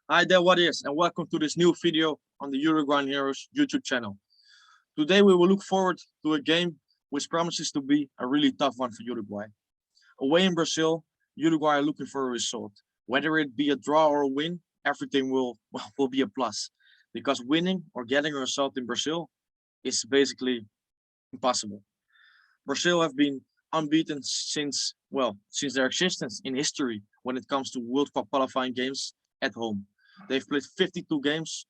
Hi there, what is, and welcome to this new video on the Uruguayan Heroes YouTube channel. Today we will look forward to a game which promises to be a really tough one for Uruguay. Away in Brazil, Uruguay are looking for a result. Whether it be a draw or a win, everything will be a plus. Because winning or getting a result in Brazil is basically impossible. Brazil have been unbeaten since their existence in history when it comes to World Cup qualifying games at home. They've played 52 games.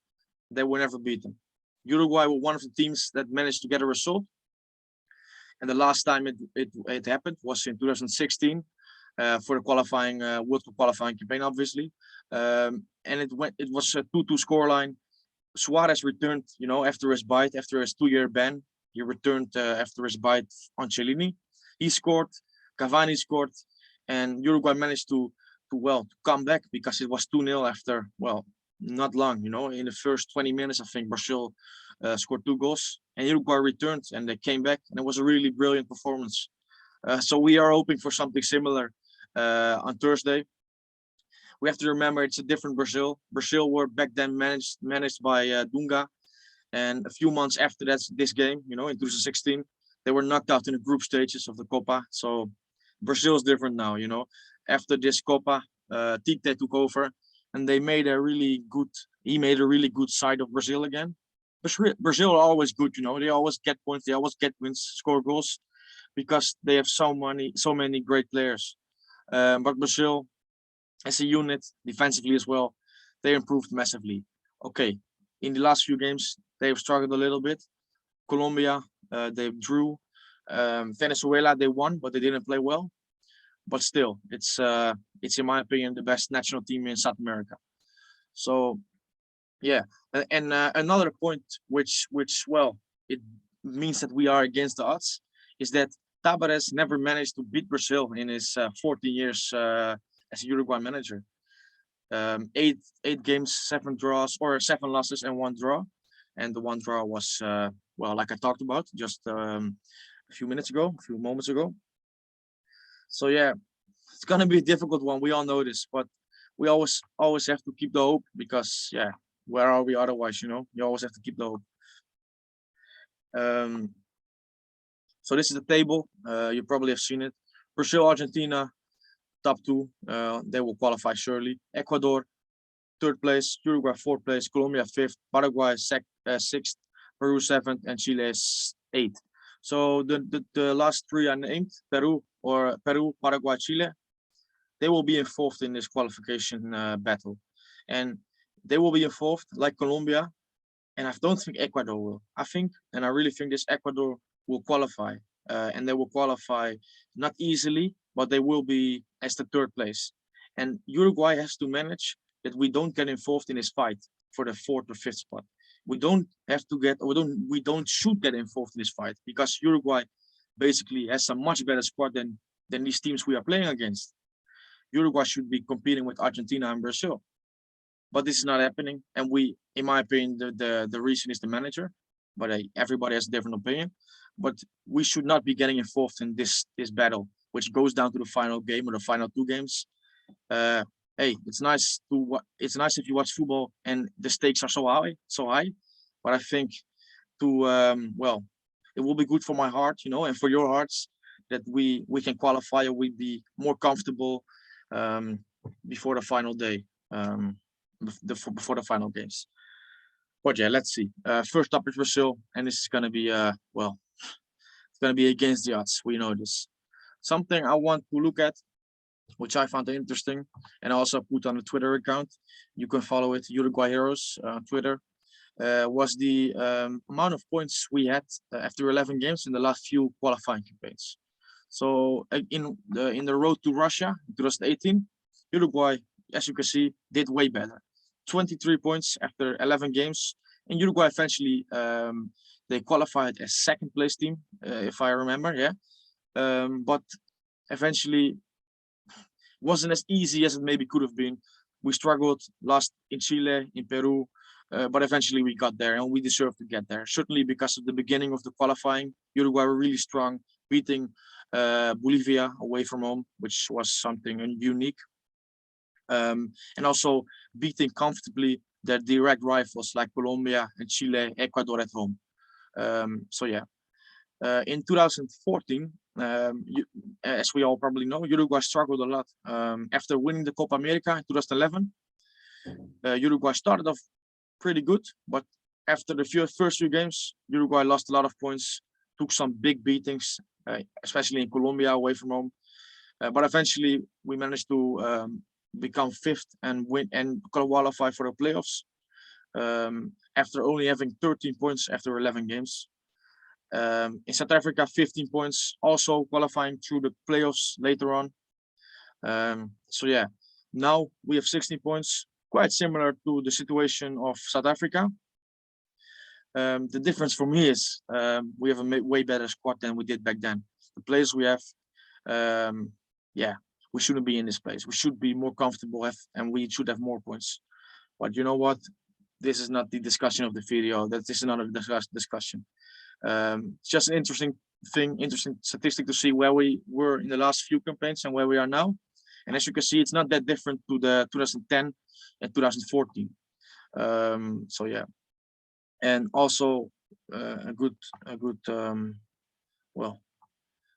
They were never beaten. Uruguay were one of the teams that managed to get a result. And the last time it happened was in 2016 for the qualifying World Cup qualifying campaign, obviously. And it was a 2-2 scoreline. Suarez returned, after his bite, after his 2-year ban. He returned after his bite on Cellini. He scored, Cavani scored, and Uruguay managed to come back because it was 2-0 after not long. In the first 20 minutes, I think Brazil scored 2 goals, and Uruguay returned and they came back, and it was a really brilliant performance. So we are hoping for something similar on Thursday. We have to remember it's a different Brazil. Brazil were back then managed by Dunga. And a few months after this game, in 2016, they were knocked out in the group stages of the Copa. So Brazil is different now, After this Copa, Tite took over, and he made a really good side of Brazil again. Brazil are always good, They always get points, they always get wins, score goals, because they have so many great players. But Brazil, as a unit, defensively as well, they improved massively. Okay, in the last few games, they've struggled a little bit. Colombia, they drew. Venezuela, they won, but they didn't play well. But still, it's in my opinion the best national team in South America. So yeah, and another point which it means that we are against the odds is that Tabares never managed to beat Brazil in his 14 years as a Uruguay manager. Eight games, 7 draws, or 7 losses and 1 draw, and the 1 draw was like I talked about just a few moments ago. So yeah, it's gonna be a difficult one. We all know this, but we always have to keep the hope, because yeah, where are we otherwise? You always have to keep the hope. Um, so this is the table. You probably have seen it. Brazil, Argentina, top 2. They will qualify surely. Ecuador, 3rd place. Uruguay, 4th place. Colombia, 5th. Paraguay, 6th. Peru, 7th, and Chile is 8th. So the last 3 are named, Peru, Paraguay, Chile. They will be involved in this qualification battle, and they will be involved like Colombia. And I don't think Ecuador will. I really think this Ecuador will qualify, and they will qualify not easily, but they will be as the 3rd place. And Uruguay has to manage that we don't get involved in this fight for the 4th or 5th spot. We don't have to get, or we don't should get involved in this fight, because Uruguay basically has a much better squad than these teams we are playing against. Uruguay should be competing with Argentina and Brazil, but this is not happening. And in my opinion, the reason is the manager, but everybody has a different opinion. But we should not be getting involved in this battle, which goes down to the final game or the final 2 games. Hey, it's nice if you watch football and the stakes are so high. But I think it will be good for my heart, and for your hearts, that we can qualify, or we be more comfortable before the final day, before the final games. But yeah, let's see. First up is Brazil, and this is going to be it's going to be against the odds. We know this. Something I want to look at, which I found interesting, and also put on the Twitter account. You can follow it, Uruguay Heroes on Twitter. Was the amount of points we had after 11 games in the last few qualifying campaigns. So in the road to Russia in 2018, Uruguay, as you can see, did way better. 23 points after 11 games, and Uruguay eventually they qualified as 2nd place team, if I remember. Yeah, but eventually wasn't as easy as it maybe could have been. We struggled, lost in Chile, in Peru, but eventually we got there, and we deserve to get there. Certainly because of the beginning of the qualifying, Uruguay were really strong, beating Bolivia away from home, which was something unique. and also beating comfortably their direct rivals like Colombia and Chile, Ecuador at home. So yeah, in 2014, as we all probably know, Uruguay struggled a lot. After winning the Copa America in 2011, Uruguay started off pretty good, but after the first few games, Uruguay lost a lot of points, took some big beatings, especially in Colombia away from home. But eventually, we managed to become fifth and win and qualify for the playoffs after only having 13 points after 11 games. In South Africa, 15 points, also qualifying through the playoffs later on. So yeah, now we have 16 points, quite similar to the situation of South Africa. The difference for me is we have a way better squad than we did back then. The players we have, yeah, we shouldn't be in this place. We should be more comfortable and we should have more points. But you know what? This is not the discussion of the video. This is not a discussion. It's just an interesting statistic to see where we were in the last few campaigns and where we are now. And as you can see, it's not that different to the 2010 and 2014. So yeah, and also well,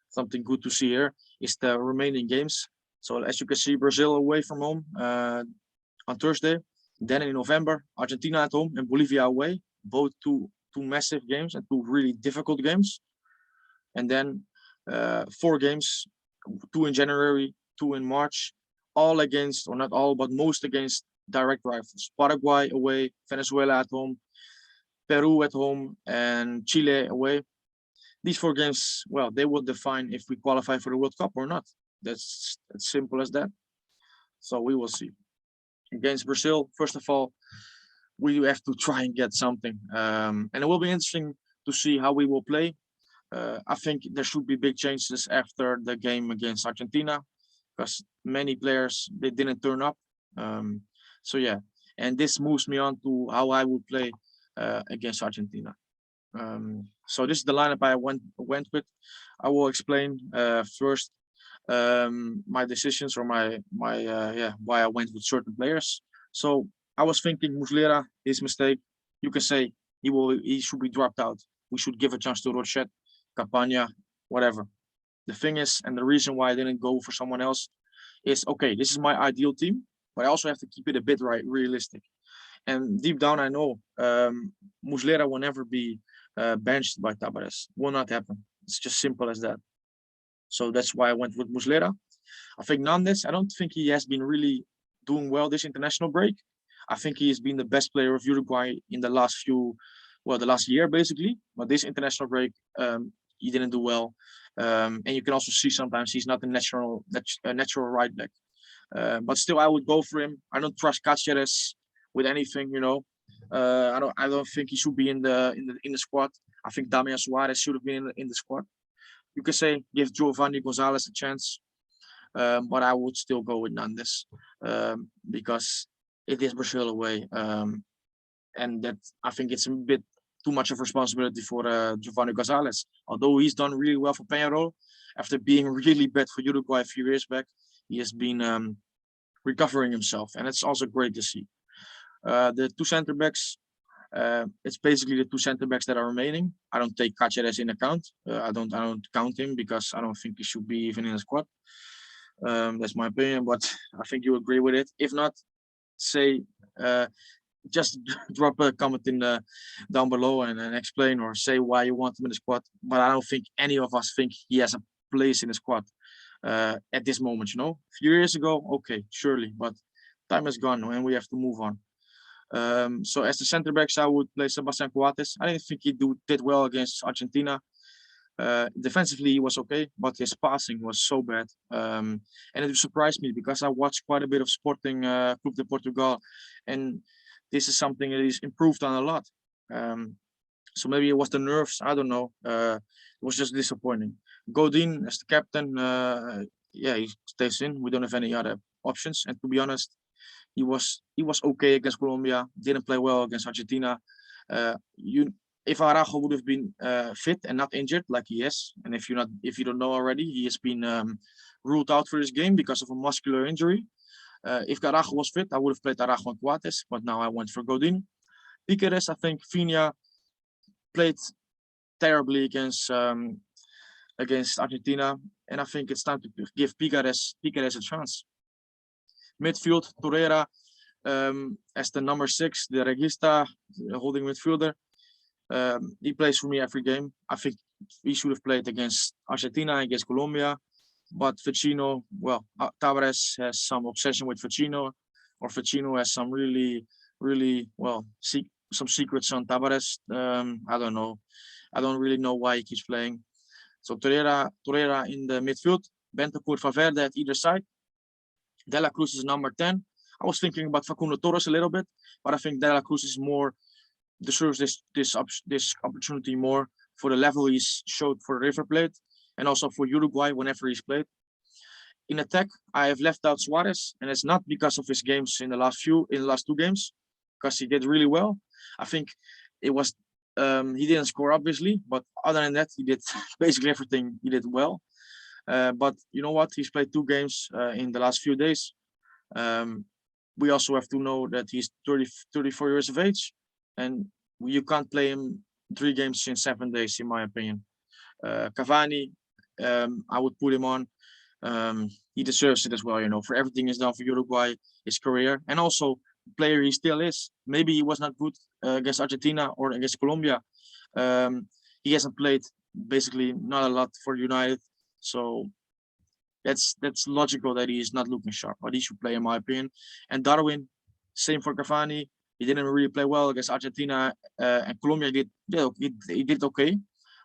something good to see here is the remaining games. So as you can see, Brazil away from home on Thursday. Then in November, Argentina at home and Bolivia away. Both two massive games and two really difficult games. And then 4 games, 2 in January, 2 in March, all against, or not all, but most against direct rivals. Paraguay away, Venezuela at home, Peru at home, and Chile away. These 4 games, well, they will define if we qualify for the World Cup or not. That's as simple as that. So we will see. Against Brazil, first of all, we have to try and get something. And it will be interesting to see how we will play. I think there should be big changes after the game against Argentina, because many players, they didn't turn up. So yeah, and this moves me on to how I would play against Argentina. So this is the lineup I went with. I will explain first my decisions or my why I went with certain players. So I was thinking Muslera, his mistake. You can say he should be dropped out. We should give a chance to Rochet, Campagna, whatever. The thing is, and the reason why I didn't go for someone else is, okay, this is my ideal team, but I also have to keep it a bit realistic. And deep down, I know Muslera will never be benched by Tabares. Will not happen. It's just simple as that. So that's why I went with Muslera. I think Nandes, I don't think he has been really doing well this international break. I think he has been the best player of Uruguay in the last the last year basically. But this international break, he didn't do well. And you can also see sometimes he's not a natural right back. But still, I would go for him. I don't trust Cáceres with anything, you know. I don't think he should be in the squad. I think Damian Suarez should have been in the squad. You can say give Giovanni Gonzalez a chance, but I would still go with Nandes because it is Brazil away, and that I think it's a bit too much of responsibility for Giovanni Gonzalez. Although he's done really well for Peñarol, after being really bad for Uruguay a few years back, he has been recovering himself, and it's also great to see. The 2 center backs. It's basically the 2 center backs that are remaining. I don't take Cáceres in account. I don't count him because I don't think he should be even in the squad. That's my opinion, but I think you agree with it. If not, say just drop a comment in down below and explain or say why you want him in the squad. But I don't think any of us think he has a place in the squad at this moment. You know, a few years ago, okay, surely, but time has gone and we have to move on. So as the center backs, I would play Sebastian Coates. I didn't think he did well against Argentina. Defensively, he was okay, but his passing was so bad. And it surprised me because I watched quite a bit of Sporting Clube de Portugal, and this is something that he's improved on a lot. So maybe it was the nerves. I don't know. It was just disappointing. Godin as the captain, yeah, he stays in. We don't have any other options. And to be honest, he was okay against Colombia. Didn't play well against Argentina. If Araujo would have been fit and not injured like he is, and if you don't know already, he has been ruled out for this game because of a muscular injury. If Garago was fit, I would have played Arago and Coates, but now I went for Godin. Piqueres, I think Viña played terribly against Argentina, and I think it's time to give Piqueres a chance. Midfield, Torreira as the number 6, the Regista, holding midfielder. He plays for me every game. I think he should have played against Argentina, against Colombia, but Vecino, well, Tavares has some obsession with Vecino, or Vecino has some really, well, some secrets on Tavares. I don't know. I don't really know why he keeps playing. So Torreira in the midfield, Bentancur, Valverde at either side. De La Cruz is number 10. I was thinking about Facundo Torres a little bit, but I think De La Cruz is more deserves this opportunity more for the level he's showed for River Plate and also for Uruguay whenever he's played. In attack, I have left out Suarez, and it's not because of his games in the last 2 games, because he did really well. I think it was he didn't score obviously, but other than that, he did basically everything he did well. But you know what? He's played 2 games in the last few days. We also have to know that he's 34 years of age, and you can't play him 3 games in 7 days, in my opinion. Cavani, I would put him on. He deserves it as well, you know, for everything he's done for Uruguay, his career, and also player he still is. Maybe he was not good against Argentina or against Colombia. He hasn't played basically not a lot for United, so that's logical that he is not looking sharp, but he should play in my opinion. And Darwin, same for Cavani. He didn't really play well against Argentina and Colombia. He did okay,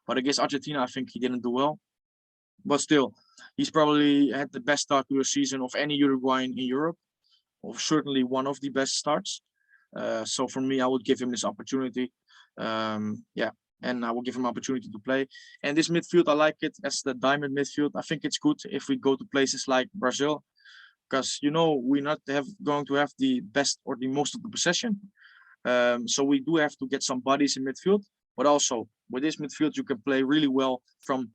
but against Argentina, I think he didn't do well. But still, he's probably had the best start to a season of any Uruguayan in Europe, or certainly one of the best starts. So for me, I would give him this opportunity. Yeah, and I will give him opportunity to play. And this midfield, I like it as the diamond midfield. I think it's good if we go to places like Brazil, because you know we're not going to have the best or the most of the possession. So we do have to get some bodies in midfield, but also with this midfield you can play really well from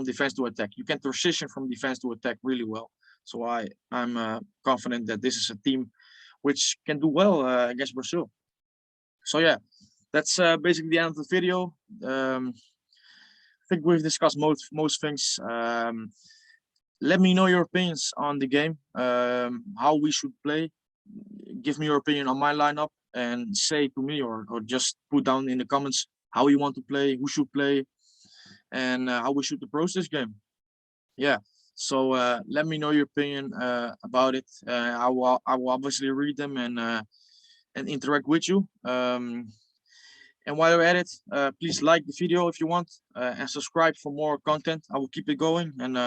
defense to attack. You can transition from defense to attack really well. So I'm confident that this is a team which can do well against Brazil. So yeah, that's basically the end of the video. I think we've discussed most things. Let me know your opinions on the game, how we should play. Give me your opinion on my lineup and say to me, or just put down in the comments how you want to play, who should play, and how we should approach this game. Yeah. So let me know your opinion about it. I will obviously read them and interact with you. And while you're at it, please like the video if you want and subscribe for more content. I will keep it going, and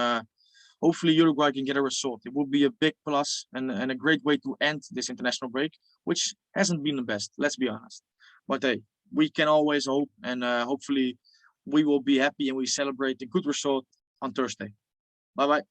hopefully Uruguay can get a result. It would be a big plus and a great way to end this international break, which hasn't been the best, let's be honest. But hey, we can always hope, and hopefully we will be happy and we celebrate a good result on Thursday. Bye-bye.